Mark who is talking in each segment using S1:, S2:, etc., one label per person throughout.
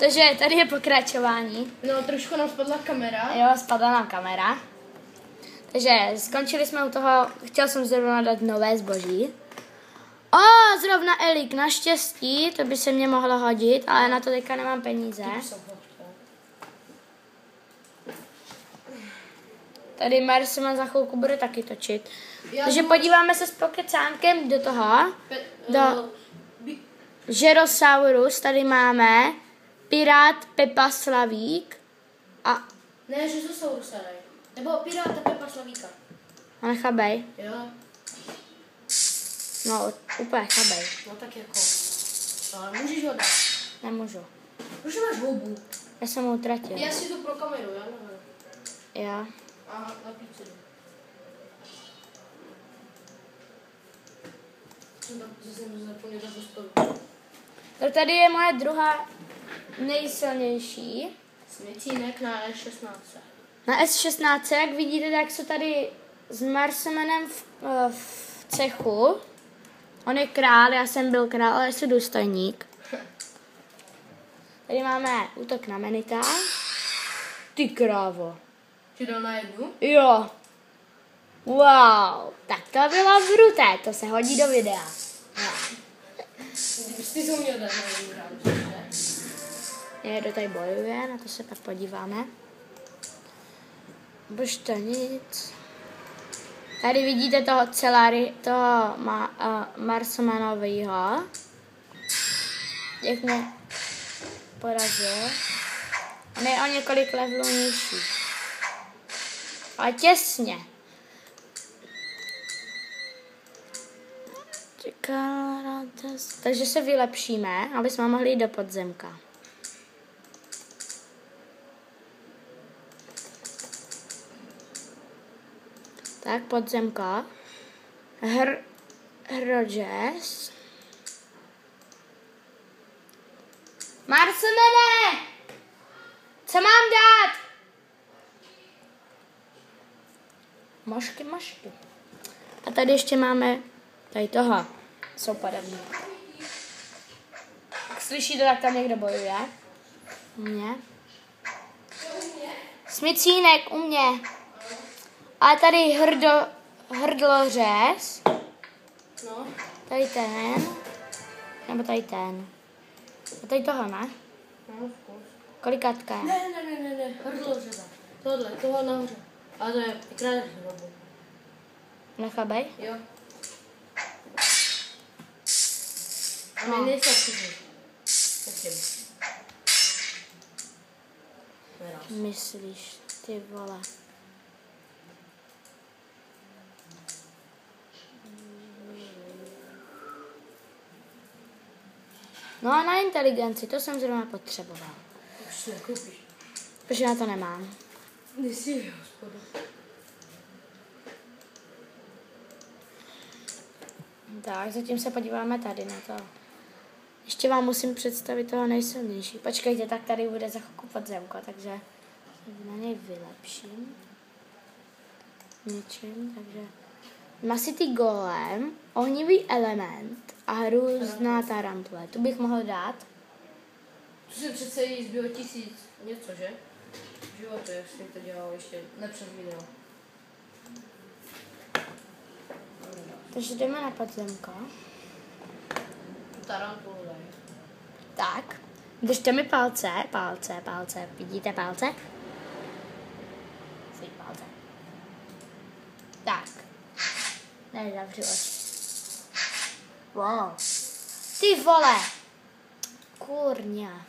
S1: Takže tady je pokračování.
S2: No, trošku nám spadla kamera.
S1: Jo, spadla nám kamera. Takže skončili jsme u toho, chtěl jsem zrovna dát nové zboží. Zrovna Elik, naštěstí, to by se mě mohlo hodit, ale na to teďka nemám peníze. Tady Marseman za chvilku bude taky točit. Takže podíváme se s pokecánkem do toho. Do Žerosaurus, tady máme Pirát Pepa Slavík a...
S2: Ne, Žerosaurus, nebo Piráta Pepa Slavíka.
S1: A nechabej.
S2: Jo.
S1: No, úplně chabej.
S2: No tak jako. Ale můžeš ho dát.
S1: Nemůžu.
S2: Proč máš houbu?
S1: Já jsem ho utratil.
S2: Já si to pro kameru, já nevím.
S1: Jo.
S2: Aha, na píci. Jsem zapomněl za postavu.
S1: Tak tady je moje druhá nejsilnější.
S2: Smicínek na S16.
S1: Na S16, jak vidíte, tak jsou tady s Marsemanem v cechu. On je král, já jsem byl král, ale jsem důstojník. Tady máme útok na Menita. Ty krávo.
S2: Ti dal na jednu?
S1: Jo. Wow, tak to bylo bruté, to se hodí do videa. No.
S2: Ty jsi měl dát na jednu rádu, ne?
S1: Někdo tady bojuje, na to se pak podíváme. Bož to nic. Tady vidíte toho toho Marsemanovýho. Jak mě porazil. On je o několik levelů nižší. Ale těsně. Takže se vylepšíme, aby jsme mohli jít do podzemka. Tak, podzemka. Hrodžes. Marsemene! Co mám dát? Mašky. A tady ještě máme tady toho. Jsou podobní. Jak slyšíte, tak tam někdo bojuje. U mě. Smicínek u mě. A tady hrdlořez.
S2: No.
S1: Tady ten. Nebo tady ten. A tady toho, ne?
S2: No,
S1: Kolikátka je?
S2: Ne. Hrdlořeza. Tohle nahoře. Ale to je krát hrobu.
S1: Nechabej?
S2: Jo. A
S1: No.
S2: my nejsou všichni. Myslím.
S1: Myslíš, ty vole. No a na inteligenci, to jsem zrovna potřeboval.
S2: Už si nekoupíš.
S1: Protože já to nemám.
S2: Nejsi hospodu.
S1: Tak, zatím se podíváme tady na to. Ještě vám musím představit toho nejsilnější. Počkejte, tak tady bude za chvilku podzemko, takže na něj vylepším. Něčím, takže masitý golem, ohnivý element a různá tarantule. Tu bych mohl dát.
S2: Tu si přece jí zbylo 1000 něco, že? V životu, jak jsi to dělal ještě nepřed video.
S1: Takže jdeme na podzemko.
S2: Tarantulu daj.
S1: Tak, držte mi palce. Vidíte palce? Svý palce. Tak. Ne, zavřu oči. Wow. Ty vole. Kurňa.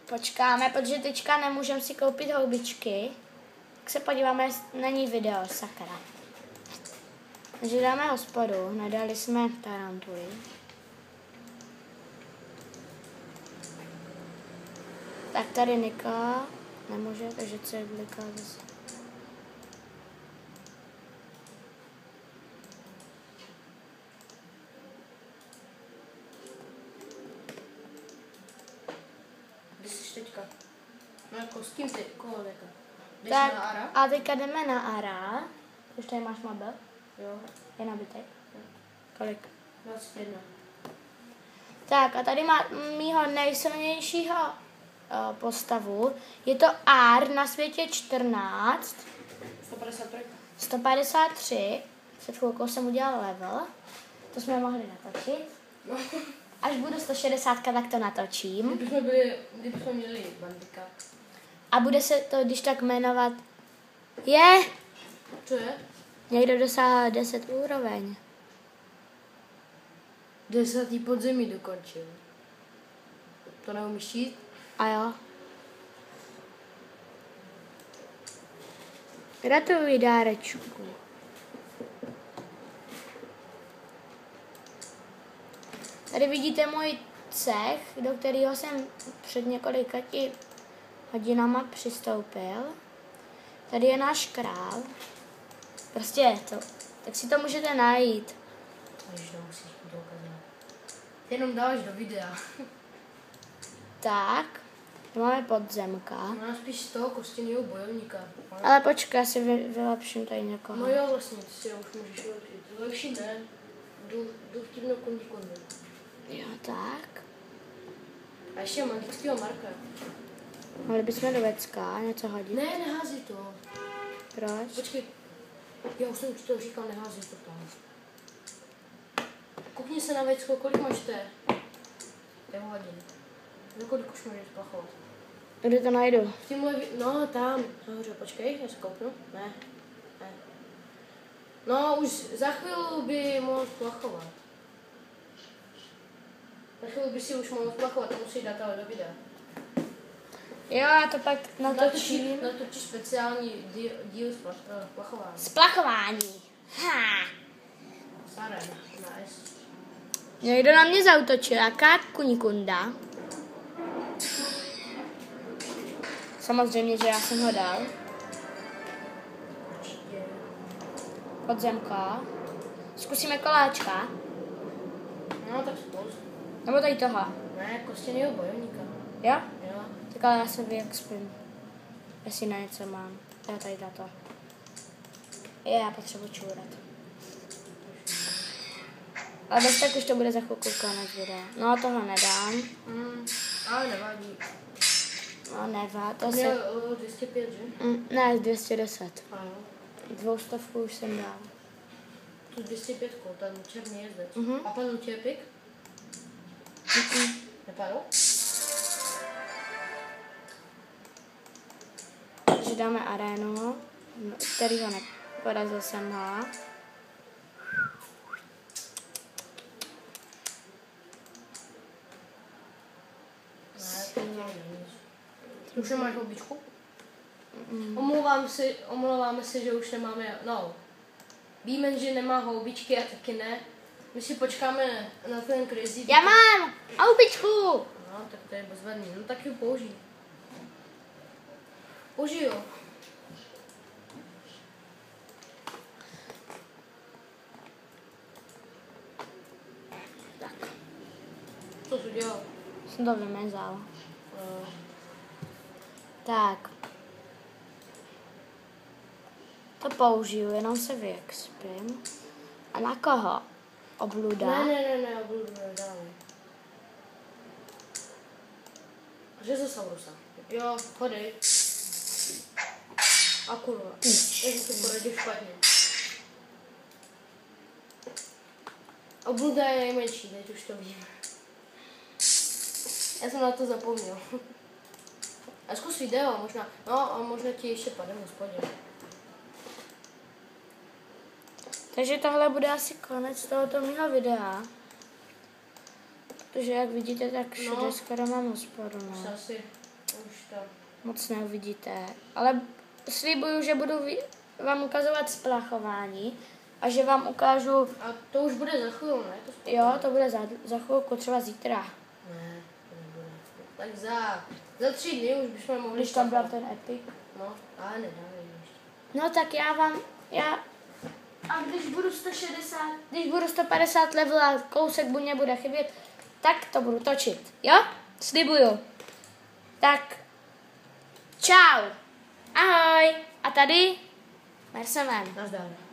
S1: Počkáme, protože teďka nemůžeme si koupit houbičky. Tak se podíváme, není video, sakra. Takže dáme hospodu, nedali jsme tarantuly. Tak tady Nika nemůže, takže co je Blika zase.
S2: Kde jsi teďka? No jako s kým ty, koho teďka? Jdeš
S1: Tak
S2: na Ara?
S1: a teďka jdeme na Ara. Už tady máš mobil?
S2: Jo.
S1: Je nabitý. Kolik?
S2: 21.
S1: Tak a tady má mýho nejsilnějšího postavu. Je to R na světě 14.
S2: 153.
S1: 153. Před chvilkou jsem udělal level. To jsme mohli natočit.
S2: No.
S1: Až budu 160, tak to natočím.
S2: Kdybychom měli bandika.
S1: A bude se to, když tak jmenovat, je,
S2: Co je?
S1: někdo dosáhl 10 úroveň.
S2: 10. podzemí dokončil. To neumíš číst?
S1: A jo. Gratuluji, dárečku. Tady vidíte můj cech, do kterého jsem před několika hodinama přistoupil. Tady je náš král. Prostě to, tak si to můžete najít.
S2: Ježiš, to musíš to ukázat. Ty jenom dáváš do videa.
S1: Tak, tu máme podzemka.
S2: Má spíš z toho kostěného bojovníka.
S1: Ale počkej, já si vylepším tady někoho.
S2: No jo, vlastně, ty si ho už můžeš vylepšit. Lepší ne. Jdu vtipnou kondi.
S1: Jo, tak.
S2: A ještě magického Marka.
S1: Mohli bychom do vecka něco hodit.
S2: Ne, nehází to.
S1: Proč?
S2: Počkej. Já už jsem ti to říkal, nehází to tam. Koukni se na vecko, kolik máš té? Té hodin. Za kolik už můžeš splachovat?
S1: Kde to najdu?
S2: V tímhle, no tam, nahoře, počkej, já se kouknu. Ne. No, už za chvíli by mohl splachovat. Za chvíli by si už mohl splachovat, to musíš dát ale do videa.
S1: Jo, já to pak natočím.
S2: Natočíš speciální díl splachování.
S1: Splachování. Ha.
S2: Staré, nice.
S1: Někdo na mě zautočil, jaká kunikunda. Samozřejmě, že já jsem ho dal.
S2: Určitě.
S1: Podzemka. Zkusíme koláčka.
S2: No, tak spolu.
S1: Nebo tady toho.
S2: Ne, kostěnýho bojovníka.
S1: Jo?
S2: Jo.
S1: Tak ale já se vyexpím. Jestli na něco mám. Já tady na to. Já potřebuji čůrat. Ale bez tak už to bude za chvilku konec videa. No toho nedám.
S2: Ale nevadí.
S1: No nevá, to
S2: Měl
S1: se...
S2: 205, že?
S1: Ne, 210.
S2: Ano.
S1: 200 už jsem dal.
S2: Tu 205, ten černý jezdec.
S1: Mhm.
S2: A padl ti epik? Nepadl?
S1: Takže dáme arénu, kterýho neporazil jsem ho.
S2: Ne, to není. Už nemáš houbičku? Omlouváme se, že už nemáme, no. Víme, že nemá houbičky a taky ne. My si počkáme na ten crazy.
S1: Já mám houbičku!
S2: No, tak to je bezvadný. No tak ji použij. Použij jo.
S1: Tak,
S2: Co jsi udělal?
S1: jsem to vymezal.
S2: Uh,
S1: Tak. To použiju, jenom se vyexpím. A na koho? Obluda?
S2: ne, obludu nedávej. Řezosaurusa. Jo, hodej. A kurva. Jak to poradil špatně. Obluda je nejmenší, teď už to vím. Já jsem na to zapomněl. A zkus video, možná. No a možná ti ještě padne v hospodě.
S1: Takže tohle bude asi konec tohoto mého videa. Protože jak vidíte, tak všude skoro mám hospodu.
S2: Už
S1: No.
S2: asi, už to.
S1: Moc neuvidíte. Ale slibuju, že budu vám ukazovat splachování a že vám ukážu,
S2: A to už bude za chvíli, ne?
S1: jo, to bude za chvilku, třeba zítra.
S2: Ne, to nebude. Tak za 3 dny už bychom mohli.
S1: Když tam byl
S2: splachovat.
S1: ten epic.
S2: No, ale nedávej ještě.
S1: No tak a když budu 160, když budu 150 level a kousek mě bude chybět, tak to budu točit, jo? Slibuju. Tak Čau. Ahoj. A tady? Mersemen.
S2: Nazdar.